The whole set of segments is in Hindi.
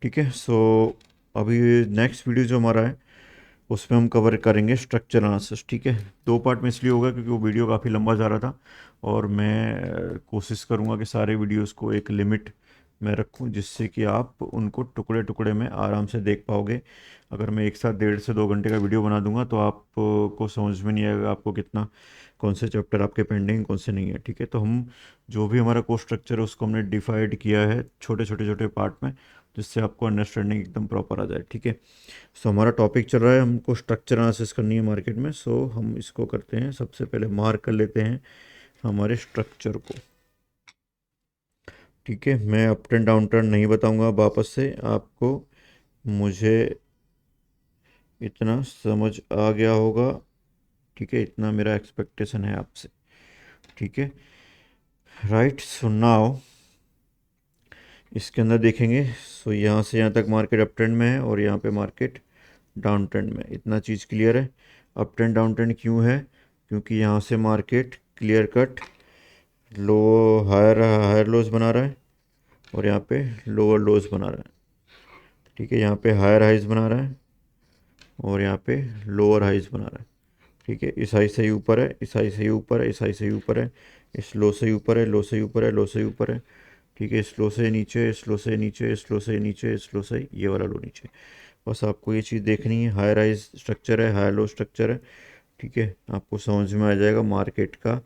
ठीक है। सो अभी नेक्स्ट वीडियो जो हमारा है उसमें हम कवर करेंगे स्ट्रक्चर एनालिसिस। ठीक है, दो पार्ट में इसलिए होगा क्योंकि वो वीडियो काफ़ी लंबा जा रहा था, और मैं कोशिश करूँगा कि सारे वीडियोस को एक लिमिट में रखूँ जिससे कि आप उनको टुकड़े टुकड़े में आराम से देख पाओगे। अगर मैं एक साथ 1.5 से 2 घंटे का वीडियो बना दूंगा तो आपको समझ में नहीं आएगा आपको कितना, कौन से चैप्टर आपके पेंडिंग कौन से नहीं है। ठीक है, तो हम जो भी हमारा कोर्स स्ट्रक्चर है उसको हमने डिवाइड किया है छोटे छोटे छोटे पार्ट में, जिससे आपको अंडरस्टैंडिंग एकदम प्रॉपर आ जाए। ठीक है, सो हमारा टॉपिक चल रहा है, हमको स्ट्रक्चर एनालिसिस करनी है मार्केट में। सो हम इसको करते हैं, सबसे पहले मार्क कर लेते हैं हमारे स्ट्रक्चर को। ठीक है, मैं अप ट्रेंड डाउन ट्रेंड नहीं बताऊंगा वापस से आपको, मुझे इतना समझ आ गया होगा। ठीक है, इतना मेरा एक्सपेक्टेशन है आपसे। ठीक है, राइट। सो नाउ इसके अंदर देखेंगे, सो यहाँ से यहाँ तक मार्केट अप ट्रेंड में है और यहाँ पे मार्केट डाउन ट्रेंड में। इतना चीज़ क्लियर है। अप ट्रेंड डाउन ट्रेंड क्यों है? क्योंकि यहाँ से मार्केट क्लियर कट लो, हायर हायर लोज बना रहा है और यहाँ पे लोअर लोज बना रहा है। ठीक है, यहाँ पे हायर हाइज बना रहा है और यहाँ पे लोअर हाइज बना रहा है। ठीक है, इस हाई से ही ऊपर है, इस हाई से ही ऊपर है, इस हाई से ही ऊपर है, इस लो से ही ऊपर है, लो से ही ऊपर है, लो से ही ऊपर है। ठीक है, इस लो से नीचे, इस लो से नीचे, इस लो से नीचे, इस लो से ये वाला लो नीचे। बस आपको ये चीज़ देखनी है, हायर हाइज स्ट्रक्चर है, हायर लो स्ट्रक्चर है। ठीक है, आपको समझ में आ जाएगा मार्केट का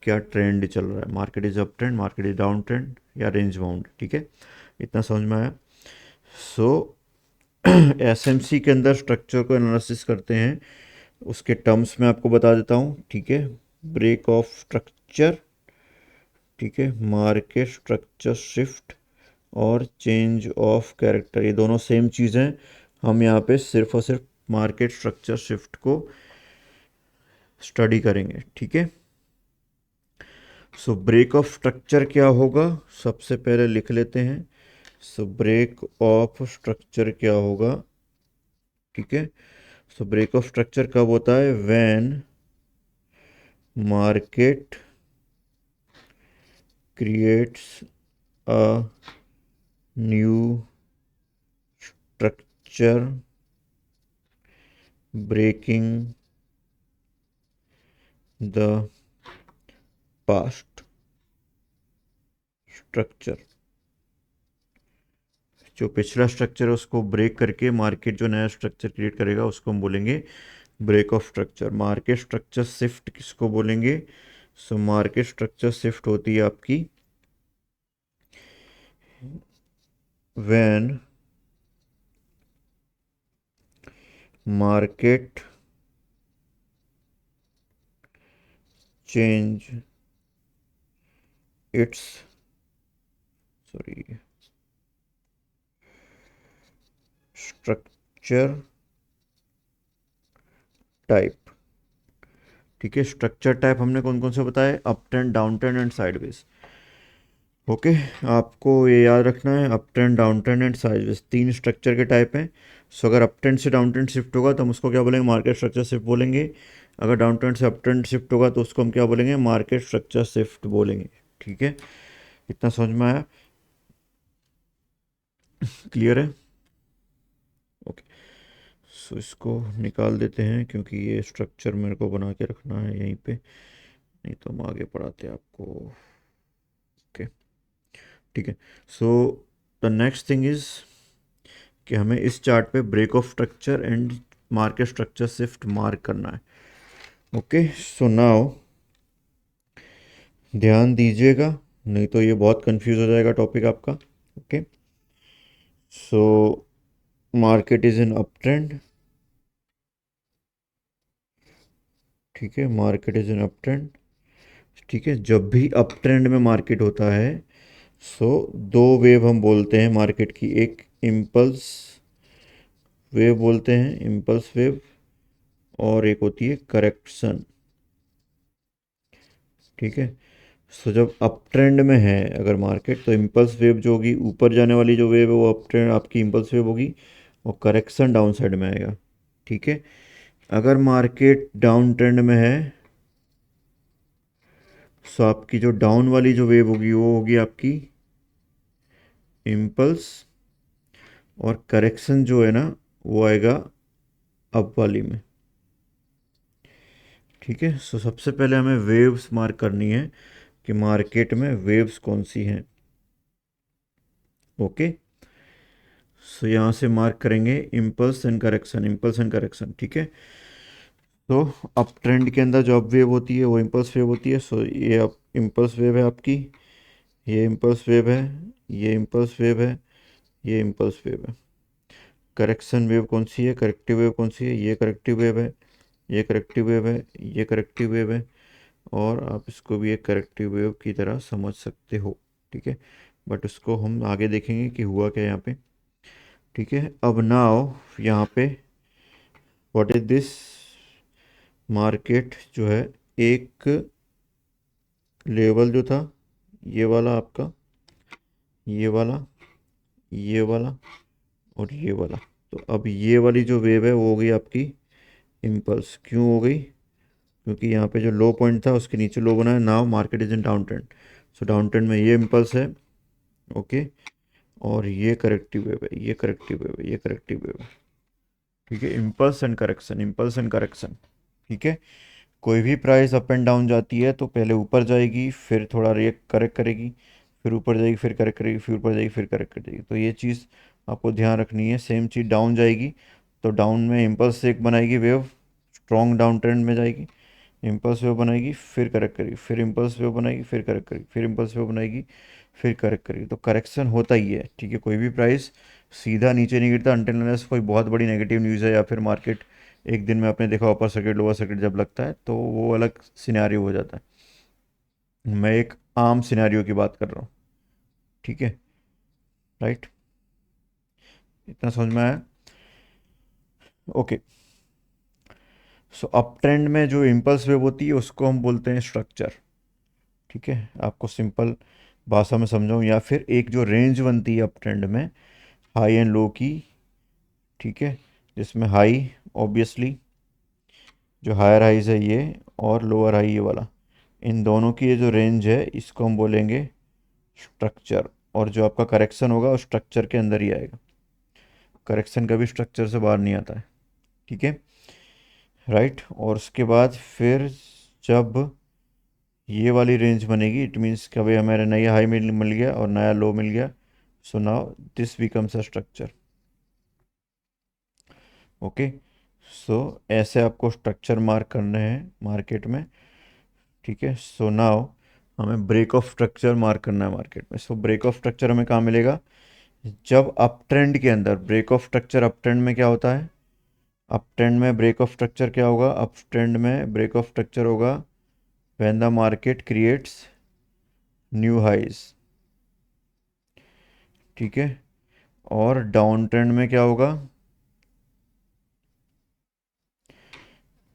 क्या ट्रेंड चल रहा है। Market is up trend, market is down trend या रेंज बाउंड। ठीक है, इतना समझ में आया। सो एसएमसी के अंदर स्ट्रक्चर को एनालिसिस करते हैं, उसके टर्म्स में आपको बता देता हूँ। ठीक है, ब्रेक ऑफ स्ट्रक्चर, ठीक है, मार्केट स्ट्रक्चर शिफ्ट और चेंज ऑफ कैरेक्टर, ये दोनों सेम चीज़ हैं। हम यहाँ पे सिर्फ और सिर्फ मार्केट स्ट्रक्चर शिफ्ट को स्टडी करेंगे। ठीक है, सो ब्रेक ऑफ स्ट्रक्चर क्या होगा, सबसे पहले लिख लेते हैं। सो ब्रेक ऑफ स्ट्रक्चर क्या होगा? ठीक है, सो ब्रेक ऑफ स्ट्रक्चर कब होता है? When market creates a new structure breaking the past structure. जो पिछला स्ट्रक्चर है उसको ब्रेक करके मार्केट जो नया स्ट्रक्चर क्रिएट करेगा उसको हम बोलेंगे break of structure. Market structure shift किसको बोलेंगे? सो मार्केट स्ट्रक्चर शिफ्ट होती है आपकी when market change its, sorry, structure type. ठीक है, स्ट्रक्चर टाइप हमने कौन कौन से बताए? Up trend, down trend and sideways. Okay, आपको ये याद रखना है, up trend, down trend and sideways तीन स्ट्रक्चर के टाइप हैं। सो अगर अप ट्रेंड से डाउन ट्रेंड शिफ्ट होगा तो हम उसको क्या बोलेंगे? मार्केट स्ट्रक्चर शिफ्ट बोलेंगे। अगर डाउन ट्रेंड से अप ट्रेंड शिफ्ट होगा तो उसको हम क्या बोलेंगे? मार्केट स्ट्रक्चर शिफ्ट बोलेंगे। ठीक है, इतना समझ में आया? क्लियर है? ओके, सो इसको निकाल देते हैं क्योंकि ये स्ट्रक्चर मेरे को बना के रखना है यहीं पे, नहीं तो हम आगे पढ़ाते हैं आपको। ओके, ठीक है। So the next thing is कि हमें इस चार्ट पे break of structure and market structure shift mark करना है। ओके, सो नाउ ध्यान दीजिएगा, नहीं तो ये बहुत कंफ्यूज हो जाएगा टॉपिक आपका। Okay, so market is in up trend. ठीक है, market is in up trend. ठीक है, जब भी अप ट्रेंड में मार्केट होता है सो दो वेव हम बोलते हैं मार्केट की, एक इम्पल्स वेव बोलते हैं, इम्पल्स वेव, और एक होती है करेक्शन। ठीक है, सो जब अप ट्रेंड में है अगर मार्केट तो इम्पल्स वेव जो होगी, ऊपर जाने वाली जो वेव है वो अप ट्रेंड आपकी इम्पल्स वेव होगी, और करेक्शन डाउन साइड में आएगा। ठीक है, अगर मार्केट डाउन ट्रेंड में है सो आपकी जो डाउन वाली जो वेव होगी वो होगी आपकी इम्पल्स और करेक्शन जो है ना वो आएगा अप वाली में। ठीक है, सो सबसे पहले हमें वेव्स मार्क करनी है कि मार्केट में वेव्स कौन सी हैं। ओके, सो यहाँ से मार्क करेंगे impulse and correction, impulse and correction. ठीक है, तो अप ट्रेंड के अंदर जो अप वेव होती है वो इम्पल्स वेव होती है। सो ये अप इम्पल्स वेव है आपकी, ये इम्पल्स वेव है, ये इम्पल्स वेव है, ये इम्पल्स वेव है। करेक्शन वेव कौन सी है, करेक्टिव वेव कौन सी है, ये करेक्टिव वेव है, ये करेक्टिव वेव है, ये करेक्टिव वेव है, और आप इसको भी एक करेक्टिव वेव की तरह समझ सकते हो। ठीक है, बट उसको हम आगे देखेंगे कि हुआ क्या यहाँ पे। ठीक है, अब नाउ यहाँ पे व्हाट इज दिस, मार्केट जो है एक लेवल जो था ये वाला आपका, ये वाला, ये वाला और ये वाला, तो अब ये वाली जो वेव है वो हो गई आपकी इम्पल्स। क्यों हो गई, क्योंकि यहाँ पे जो लो पॉइंट था उसके नीचे लो बना है। Now market is in down trend, so down trend में ये इम्पल्स है। ओके, और ये करेक्टिव वेव है, ये करेक्टिव वेव है, ये करेक्टिव वेव है। ठीक है, impulse and correction, impulse and correction. ठीक है, कोई भी प्राइस अप एंड डाउन जाती है तो पहले ऊपर जाएगी, फिर थोड़ा रिएक्ट करेक्ट करेगी, फिर ऊपर जाएगी, फिर करेक्ट करेगी, फिर ऊपर जाएगी, फिर करेक्ट करेगी। तो ये चीज़ आपको ध्यान रखनी है। सेम चीज़ डाउन जाएगी तो डाउन में इम्पल्स एक बनाएगी वेव, स्ट्रॉन्ग डाउन ट्रेंड में जाएगी, इम्पल्स वेव बनाएगी, फिर करेक्ट करेगी, फिर इम्पल्स वेव बनाएगी, फिर करेक्ट करेगी, फिर इम्पल्स वेव बनाएगी, फिर करेक्ट करेगी। तो करेक्शन होता ही है। ठीक है, कोई भी प्राइस सीधा नीचे नहीं गिरता अनटिल अनलेस कोई बहुत बड़ी नेगेटिव न्यूज़ है, या फिर मार्केट एक दिन में आपने देखा अपर सर्किट लोअर सर्किट जब लगता है तो वो अलग सिनेरियो हो जाता है। मैं एक आम सिनेरियो की बात कर रहा हूँ। ठीक है, राइट, इतना समझ में आया। ओके, सो अप ट्रेंड में जो इम्पल्स वेव होती है उसको हम बोलते हैं स्ट्रक्चर। ठीक है, आपको सिंपल भाषा में समझाऊँ, या फिर एक जो रेंज बनती है अप ट्रेंड में हाई एंड लो की। ठीक है, जिसमें हाई ऑब्वियसली जो हायर हाइज है ये, और लोअर हाई ये वाला, इन दोनों की ये जो रेंज है इसको हम बोलेंगे स्ट्रक्चर। और जो आपका करेक्शन होगा उस स्ट्रक्चर के अंदर ही आएगा, करेक्शन कभी स्ट्रक्चर से बाहर नहीं आता है। ठीक है, राइट, और उसके बाद फिर जब ये वाली रेंज बनेगी इट मीन्स कि भाई हमारे नया हाई मिल गया और नया लो मिल गया। So now this becomes a structure. Okay, so ऐसे आपको स्ट्रक्चर मार्क करने हैं मार्केट में। ठीक है, सो नाउ हमें ब्रेक ऑफ स्ट्रक्चर मार्क करना है मार्केट में। सो ब्रेक ऑफ स्ट्रक्चर हमें कहाँ मिलेगा, जब अप ट्रेंड के अंदर break of structure, up trend में क्या होता है, अप ट्रेंड में ब्रेक ऑफ स्ट्रक्चर क्या होगा, अप ट्रेंड में ब्रेक ऑफ स्ट्रक्चर होगा when the market creates new highs. ठीक है, और डाउन ट्रेंड में क्या होगा,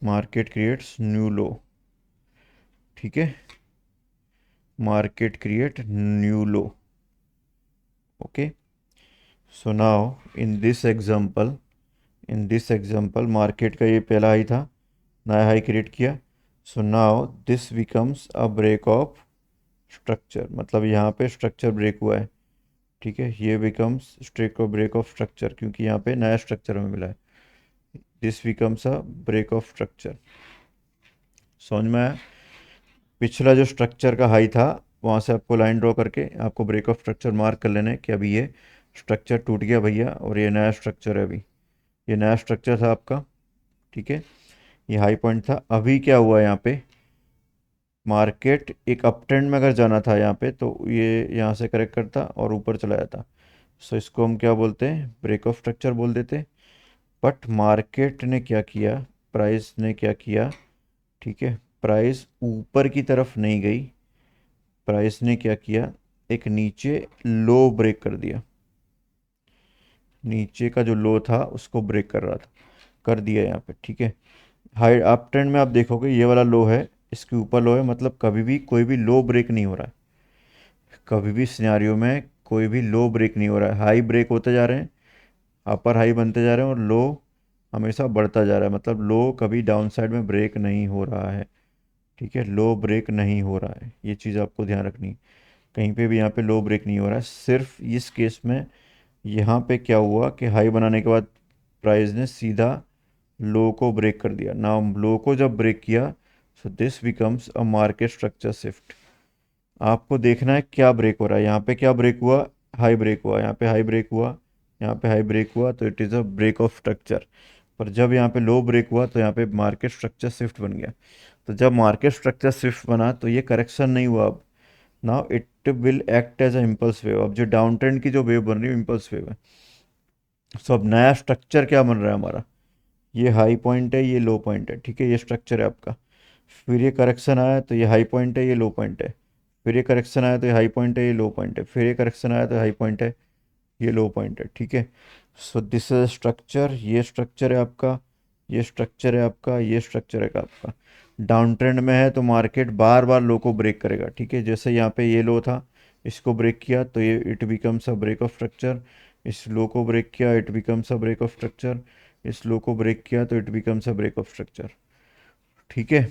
मार्केट क्रिएट्स न्यू लो। ठीक है, market create new low. Okay, so now in this example, in this example market का ये पहला हाई था, नया हाई क्रिएट किया। So now this becomes a break of structure, मतलब यहाँ पे स्ट्रक्चर ब्रेक हुआ है। ठीक है, ये becomes streak of break of structure, क्योंकि यहाँ पे नया स्ट्रक्चर हमें मिला है। This becomes a break of structure. समझ में आया। पिछला जो स्ट्रक्चर का हाई था वहाँ से आपको लाइन ड्रॉ करके आपको ब्रेक ऑफ स्ट्रक्चर मार्क कर लेना है कि अभी ये स्ट्रक्चर टूट गया भैया और ये नया स्ट्रक्चर है। अभी ये नया स्ट्रक्चर था आपका। ठीक है, ये हाई पॉइंट था। अभी क्या हुआ यहाँ पे, मार्केट एक अप ट्रेंड में अगर जाना था यहाँ पे तो ये यहाँ से करेक्ट करता और ऊपर चला जाता। सो इसको हम क्या बोलते हैं, ब्रेक ऑफ स्ट्रक्चर बोल देते। बट मार्केट ने क्या किया, प्राइस ने क्या किया, ठीक है, प्राइस ऊपर की तरफ नहीं गई, प्राइस ने क्या किया, एक नीचे लो ब्रेक कर दिया। नीचे का जो लो था उसको ब्रेक कर रहा था, कर दिया यहाँ पे। ठीक है, हाई अप ट्रेंड में आप देखोगे ये वाला लो है, इसके ऊपर लो है, मतलब कभी भी कोई भी लो ब्रेक नहीं हो रहा है। कभी भी सिनेरियो में कोई भी लो ब्रेक नहीं हो रहा है, हाई ब्रेक होते जा रहे हैं, अपर हाई बनते जा रहे हैं, और लो हमेशा बढ़ता जा रहा है। मतलब लो कभी डाउन साइड में ब्रेक नहीं हो रहा है। ठीक है, लो ब्रेक नहीं हो रहा है, ये चीज़ आपको ध्यान रखनी है। कहीं पे भी यहाँ पे लो ब्रेक नहीं हो रहा है, सिर्फ इस केस में यहाँ पे क्या हुआ कि हाई बनाने के बाद प्राइस ने सीधा लो को ब्रेक कर दिया। नाउ लो को जब ब्रेक किया, so this becomes a market structure shift. आपको देखना है क्या ब्रेक हो रहा है। यहाँ पे क्या ब्रेक हुआ? हाई ब्रेक हुआ। यहाँ पे हाई ब्रेक हुआ। यहाँ पे हाई ब्रेक हुआ, तो it is a break of structure. पर जब यहाँ पे लो ब्रेक हुआ तो यहाँ पे मार्केट स्ट्रक्चर शिफ्ट बन गया। तो जब मार्केट स्ट्रक्चर शिफ्ट बना तो ये करेक्शन नहीं हुआ। अब now it will act as a impulse wave. अब जो डाउन ट्रेंड की जो वेव बन रही है, इम्पल्स वेव है। सो अब नया स्ट्रक्चर क्या बन रहा है हमारा? ये हाई पॉइंट है, ये लो पॉइंट है, ठीक है, ये स्ट्रक्चर है आपका। फिर ये करेक्शन आया तो ये हाई पॉइंट है, ये लो पॉइंट है। फिर ये करेक्शन आया तो ये हाई पॉइंट है, ये लो पॉइंट है। फिर ये करेक्शन आया तो हाई पॉइंट है, ये लो पॉइंट है, ठीक है। सो दिस इज स्ट्रक्चर। ये स्ट्रक्चर है आपका, ये स्ट्रक्चर है आपका, ये स्ट्रक्चर है आपका। डाउन ट्रेंड में है तो मार्केट बार बार लो को ब्रेक करेगा, ठीक है। जैसे यहाँ पे ये लो था, इसको ब्रेक किया तो ये it becomes a break of structure. इस लो को ब्रेक किया, it becomes a break of structure. इस लो को ब्रेक किया तो it becomes a break of structure, ठीक है।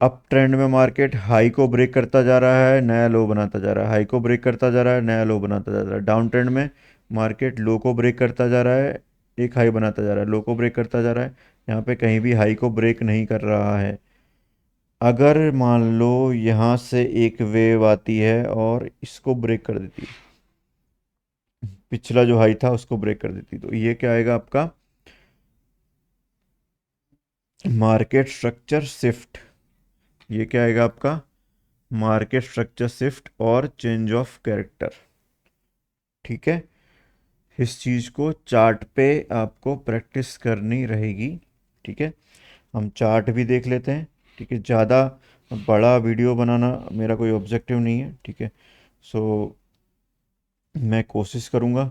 अप ट्रेंड में मार्केट हाई को ब्रेक करता जा रहा है, नया लो बनाता जा रहा है, हाई को ब्रेक करता जा रहा है, नया लो बनाता जा रहा है। डाउन ट्रेंड में मार्केट लो को ब्रेक करता जा रहा है, एक हाई बनाता जा रहा है, लो को ब्रेक करता जा रहा है। यहाँ पे कहीं भी हाई को ब्रेक नहीं कर रहा है। अगर मान लो यहाँ से एक वेव आती है और इसको ब्रेक कर देती है, पिछला जो हाई था उसको ब्रेक कर देती, तो ये क्या आएगा आपका? Market structure shift. ये क्या आएगा आपका? मार्केट स्ट्रक्चर शिफ्ट और चेंज ऑफ कैरेक्टर, ठीक है। इस चीज़ को चार्ट पे आपको प्रैक्टिस करनी रहेगी, ठीक है। हम चार्ट भी देख लेते हैं, ठीक है। ज़्यादा बड़ा वीडियो बनाना मेरा कोई ऑब्जेक्टिव नहीं है, ठीक है। सो मैं कोशिश करूँगा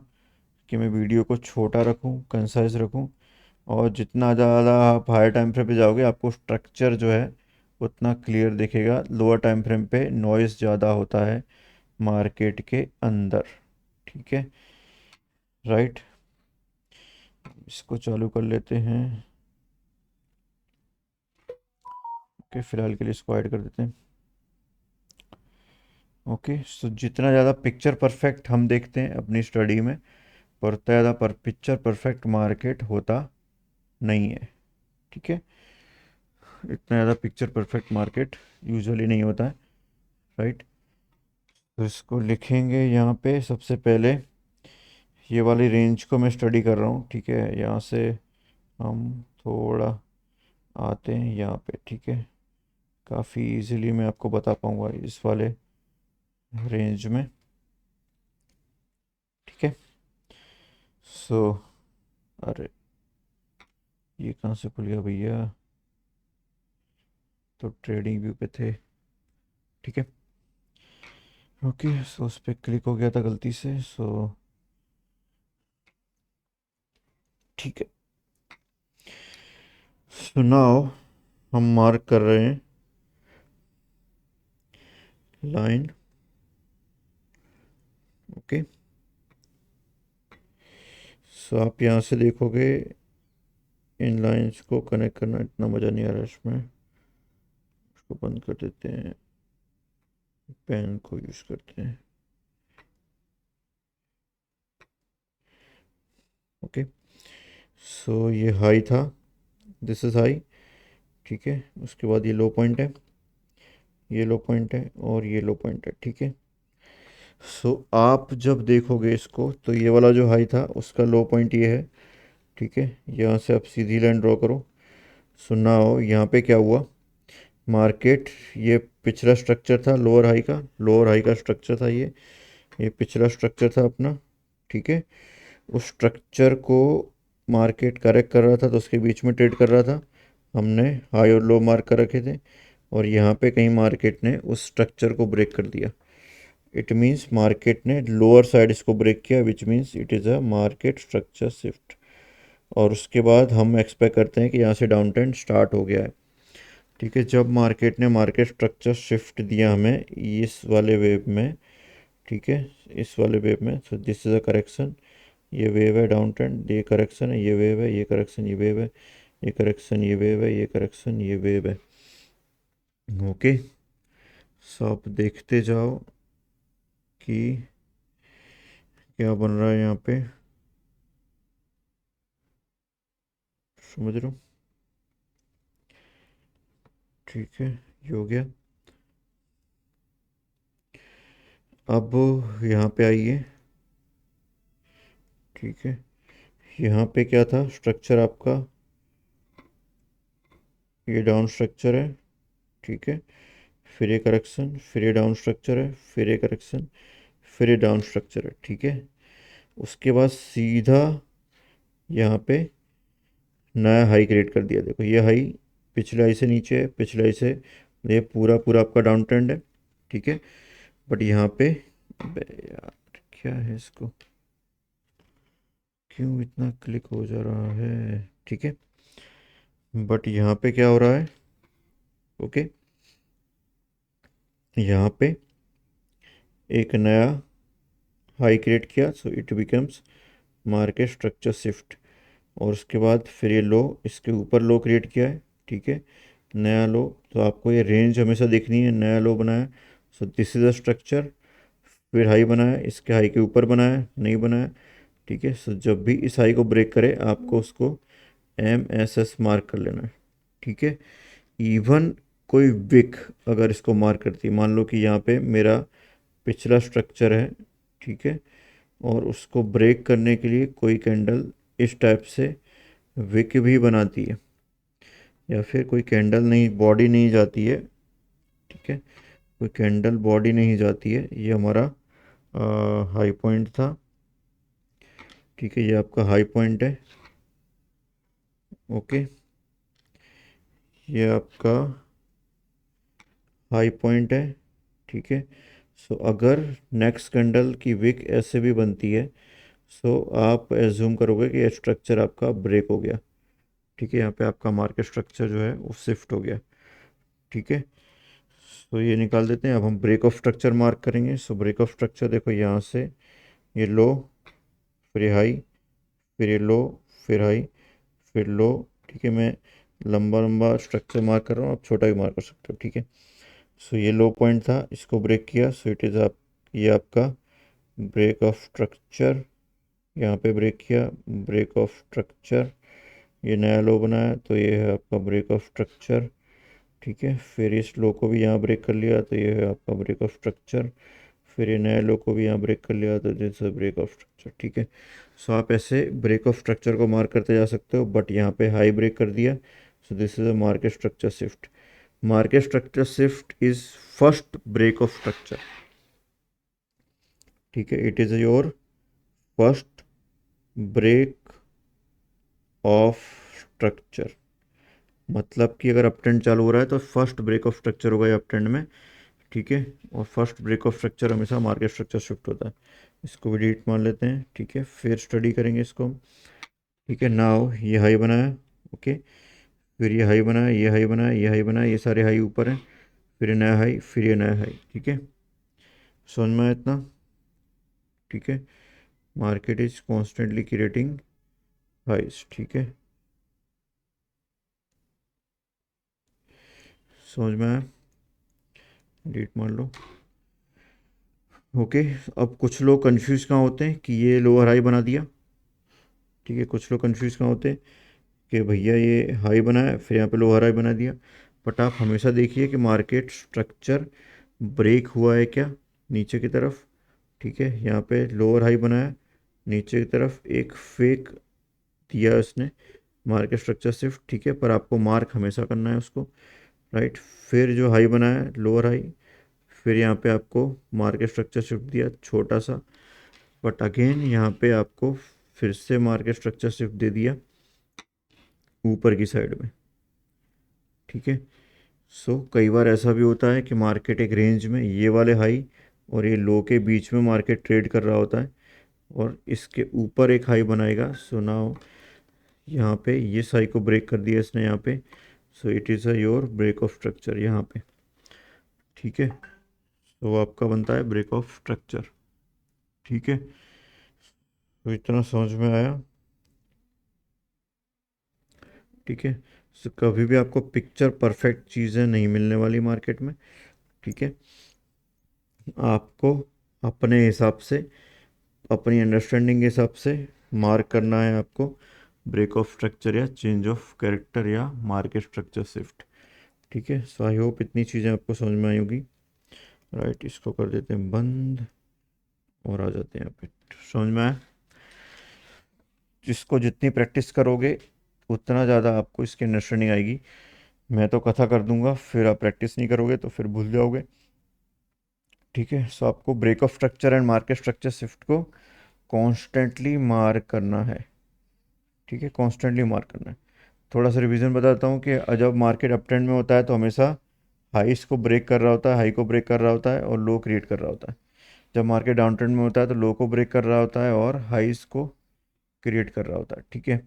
कि मैं वीडियो को छोटा रखूँ, कंसाइज रखूँ। और जितना ज़्यादा आप हायर टाइम फ्रेम पे जाओगे, आपको स्ट्रक्चर जो है उतना क्लियर दिखेगा। लोअर टाइम फ्रेम पे नॉइज़ ज़्यादा होता है मार्केट के अंदर, ठीक है, राइट। इसको चालू कर लेते हैं। ओके, फिलहाल के लिए इसको ऐड कर देते हैं। ओके, सो जितना ज़्यादा पिक्चर परफेक्ट हम देखते हैं अपनी स्टडी में, पर उतना ज़्यादा पिक्चर परफेक्ट मार्केट होता नहीं है, ठीक है। इतना ज़्यादा पिक्चर परफेक्ट मार्केट यूजुअली नहीं होता है, राइट। तो इसको लिखेंगे यहाँ पे सबसे पहले। ये वाली रेंज को मैं स्टडी कर रहा हूँ, ठीक है। यहाँ से हम थोड़ा आते हैं यहाँ पे, ठीक है। काफ़ी इजीली मैं आपको बता पाऊँगा इस वाले रेंज में, ठीक है। सो अरे, ये कहाँ से खुल गया भैया? तो ट्रेडिंग व्यू पे थे, ठीक है। ओके, सो उस पर क्लिक हो गया था गलती से, सो ठीक है। सो नाउ हम मार्क कर रहे हैं लाइन, ओके। सो आप यहाँ से देखोगे इन लाइंस को कनेक्ट करना इतना मज़ा नहीं आ रहा इसमें। इसको बंद कर देते हैं, पेन को यूज़ करते हैं, ओके। सो ये हाई था, दिस इज़ हाई, ठीक है। उसके बाद ये लो पॉइंट है, ये लो पॉइंट है, और ये लो पॉइंट है, ठीक है। सो आप जब देखोगे इसको तो ये वाला जो हाई था उसका लो पॉइंट ये है, ठीक है। यहाँ से आप सीधी लाइन ड्रॉ करो। सो नाउ यहाँ पे क्या हुआ? मार्केट, ये पिछला स्ट्रक्चर था लोअर हाई का, लोअर हाई का स्ट्रक्चर था ये पिछला स्ट्रक्चर था अपना, ठीक है। उस स्ट्रक्चर को मार्केट करेक्ट कर रहा था तो उसके बीच में ट्रेड कर रहा था। हमने हाई और लो मार्क कर रखे थे, और यहाँ पे कहीं मार्केट ने उस स्ट्रक्चर को ब्रेक कर दिया। इट मीन्स मार्केट ने लोअर साइड इसको ब्रेक किया, which means it is a market structure shift. और उसके बाद हम एक्सपेक्ट करते हैं कि यहाँ से डाउन ट्रेंड स्टार्ट हो गया है, ठीक है। जब मार्केट ने मार्केट स्ट्रक्चर शिफ्ट दिया हमें इस वाले वेव में, ठीक है, इस वाले वेव में, so this is a correction. ये वेव है डाउन ट्रेंड, ये करेक्शन है, ये वेव है, ये करेक्शन, ये वेव है, ये करेक्शन, ये वेव है, ये करेक्शन, ये वेव है, ओके। सो आप देखते जाओ कि क्या बन रहा है यहाँ पे, समझ रहे हो? ठीक है, ये हो गया। अब यहाँ पे आइए। ठीक है, यहाँ पे क्या था स्ट्रक्चर आपका, ये डाउन स्ट्रक्चर है। ठीक है, फिर ये करेक्शन, फिर ये डाउन स्ट्रक्चर है, फिर ये करेक्शन, फिर ये डाउन स्ट्रक्चर है। ठीक है, उसके बाद सीधा यहाँ पे नया हाई क्रिएट कर दिया। देखो ये हाई पिछले हाई से नीचे है, पिछले हाई से, ये पूरा पूरा आपका डाउन ट्रेंड है। ठीक है, बट यहाँ पे, अबे यार क्या है इसको, क्यों इतना क्लिक हो जा रहा है? ठीक है, बट यहाँ पे क्या हो रहा है, ओके, यहाँ पे एक नया हाई क्रिएट किया, so it becomes market structure shift. और उसके बाद फिर ये लो, इसके ऊपर लो क्रिएट किया है। ठीक है, नया लो, तो आपको ये रेंज हमेशा देखनी है। नया लो बनाया, सो दिस इज अ स्ट्रक्चर। फिर हाई बनाया, इसके हाई के ऊपर बनाया, नहीं बनाया। ठीक है, सो जब भी इस हाई को ब्रेक करे आपको उसको MSS मार्क कर लेना है। ठीक है, इवन कोई विक अगर इसको मार्क करती है, मान लो कि यहाँ पे मेरा पिछला स्ट्रक्चर है। ठीक है, और उसको ब्रेक करने के लिए कोई कैंडल इस टाइप से विक भी बनाती है, या फिर कोई कैंडल नहीं, बॉडी नहीं जाती है। ठीक है, कोई कैंडल बॉडी नहीं जाती है, ये हमारा हाई पॉइंट था। ठीक है, ये आपका हाई पॉइंट है। ओके, ये आपका हाई पॉइंट है। ठीक है, सो अगर नेक्स्ट कैंडल की विक ऐसे भी बनती है, सो आप एज्यूम करोगे कि ये स्ट्रक्चर आपका ब्रेक हो गया। ठीक है, यहाँ पे आपका मार्केट स्ट्रक्चर जो है वो शिफ्ट हो गया। ठीक है, सो ये निकाल देते हैं। अब हम ब्रेक ऑफ स्ट्रक्चर मार्क करेंगे। सो ब्रेक ऑफ स्ट्रक्चर देखो यहाँ से, ये लो, फिर ये हाई, फिर ये लो, फिर हाई, फिर लो। ठीक है, मैं लंबा लंबा स्ट्रक्चर मार्क कर रहा हूँ, आप छोटा भी मार्क कर सकते हो। ठीक है, सो ये लो पॉइंट था, इसको ब्रेक किया, सो इट इज़ आप, ये आपका ब्रेक ऑफ स्ट्रक्चर। यहाँ पे ब्रेक किया, ब्रेक ऑफ स्ट्रक्चर, ये नया लो बनाया, तो ये है आपका ब्रेक ऑफ स्ट्रक्चर। ठीक है, फिर इस लो को भी यहाँ ब्रेक कर लिया, तो ये है आपका ब्रेक ऑफ स्ट्रक्चर। फिर ये नए लो को भी यहाँ ब्रेक कर लिया, तो this is break of structure. ठीक है, सो आप ऐसे ब्रेक ऑफ स्ट्रक्चर को मार्क करते जा सकते हो, बट यहाँ पे हाई ब्रेक कर दिया, so this is a market structure shift. Market structure shift is first break of structure. ठीक है, it is your first break of structure. मतलब कि अगर अप ट्रेंड चालू हो रहा है तो फर्स्ट ब्रेक ऑफ स्ट्रक्चर होगा ये अप ट्रेंड में। ठीक है, और फर्स्ट ब्रेक ऑफ स्ट्रक्चर हमेशा मार्केट स्ट्रक्चर शिफ्ट होता है। इसको भी डिलीट मान लेते हैं। ठीक है, फिर स्टडी करेंगे इसको हम। ठीक है, नाउ ये हाई बनाया। ओके, फिर ये हाई बनाया, ये हाई बनाया, ये हाई बनाया, ये सारे हाई ऊपर हैं। फिर ये नया हाई, फिर ये नया हाई। ठीक है, समझ में आया इतना? ठीक है, मार्केट इज कॉन्स्टेंटली क्रिएटिंग हाइस। ठीक है, समझ में आया? डिलीट मान लो। ओके, अब कुछ लोग कंफ्यूज कहाँ होते हैं कि ये लोअर हाई बना दिया। ठीक है, कुछ लोग कंफ्यूज कहाँ होते हैं कि भैया ये हाई बनाया फिर यहाँ पे लोअर हाई बना दिया। बट आप हमेशा देखिए कि मार्केट स्ट्रक्चर ब्रेक हुआ है क्या नीचे की तरफ। ठीक है, यहाँ पे लोअर हाई बनाया, नीचे की तरफ एक फेक दिया उसने, मार्केट स्ट्रक्चर शिफ्ट। ठीक है, पर आपको मार्क हमेशा करना है उसको, राइट। फिर जो हाई बनाया लोअर हाई, फिर यहाँ पे आपको मार्केट स्ट्रक्चर शिफ्ट दिया छोटा सा, बट अगेन यहाँ पे आपको फिर से मार्केट स्ट्रक्चर शिफ्ट दे दिया ऊपर की साइड में। ठीक है, सो कई बार ऐसा भी होता है कि मार्केट एक रेंज में ये वाले हाई और ये लो के बीच में मार्केट ट्रेड कर रहा होता है, और इसके ऊपर एक हाई बनाएगा। सो नाउ यहाँ पे ये हाई को ब्रेक कर दिया इसने यहाँ पे, so it is a your break of structure यहाँ पे। ठीक है, तो आपका बनता है ब्रेक ऑफ स्ट्रक्चर। ठीक है, तो इतना समझ में आया? ठीक है, सो कभी भी आपको पिक्चर परफेक्ट चीज़ें नहीं मिलने वाली मार्केट में। ठीक है, आपको अपने हिसाब से अपनी अंडरस्टैंडिंग के हिसाब से मार्क करना है आपको, ब्रेक ऑफ स्ट्रक्चर या चेंज ऑफ कैरेक्टर या मार्केट स्ट्रक्चर शिफ्ट। ठीक है, सो आई होप इतनी चीज़ें आपको समझ में आई होगी। राइट, इसको कर देते हैं बंद और आ जाते हैं यहाँ पे। समझ में आया? जिसको जितनी प्रैक्टिस करोगे उतना ज़्यादा आपको इसकी अंडरस्टैंडिंग आएगी। मैं तो कथा कर दूंगा, फिर आप प्रैक्टिस नहीं करोगे तो फिर भूल जाओगे। ठीक है, सो आपको break of structure and market structure shift को कॉन्स्टेंटली मार्क करना है। ठीक है, कॉन्स्टेंटली मार्क करना है। थोड़ा सा रिवीजन बताता हूँ कि जब मार्केट अप ट्रेंड में होता है तो हमेशा हाईस को ब्रेक कर रहा होता है, हाई को ब्रेक कर रहा होता है और लो क्रिएट कर रहा होता है। जब मार्केट डाउन ट्रेंड में होता है तो लो को ब्रेक कर रहा होता है और हाईस को क्रिएट कर रहा होता है। ठीक है,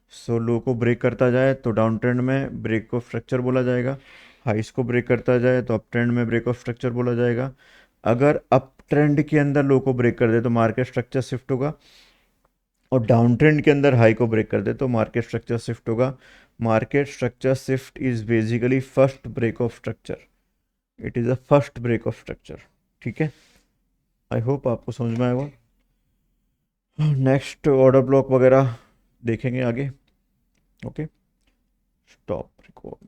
सो लो को ब्रेक करता जाए तो डाउन ट्रेंड में ब्रेक ऑफ स्ट्रक्चर बोला जाएगा, हाईस को ब्रेक करता जाए तो अप ट्रेंड में ब्रेक ऑफ स्ट्रक्चर बोला जाएगा। अगर अप ट्रेंड के अंदर लो को ब्रेक कर दे तो मार्केट स्ट्रक्चर शिफ्ट होगा, और डाउन ट्रेंड के अंदर हाई को ब्रेक कर दे तो मार्केट स्ट्रक्चर शिफ्ट होगा। Market structure shift is basically first break of structure, it is a first break of structure. ठीक है, आई होप आपको समझ में आएगा। नेक्स्ट ऑर्डर ब्लॉक वगैरह देखेंगे आगे। Okay, stop record.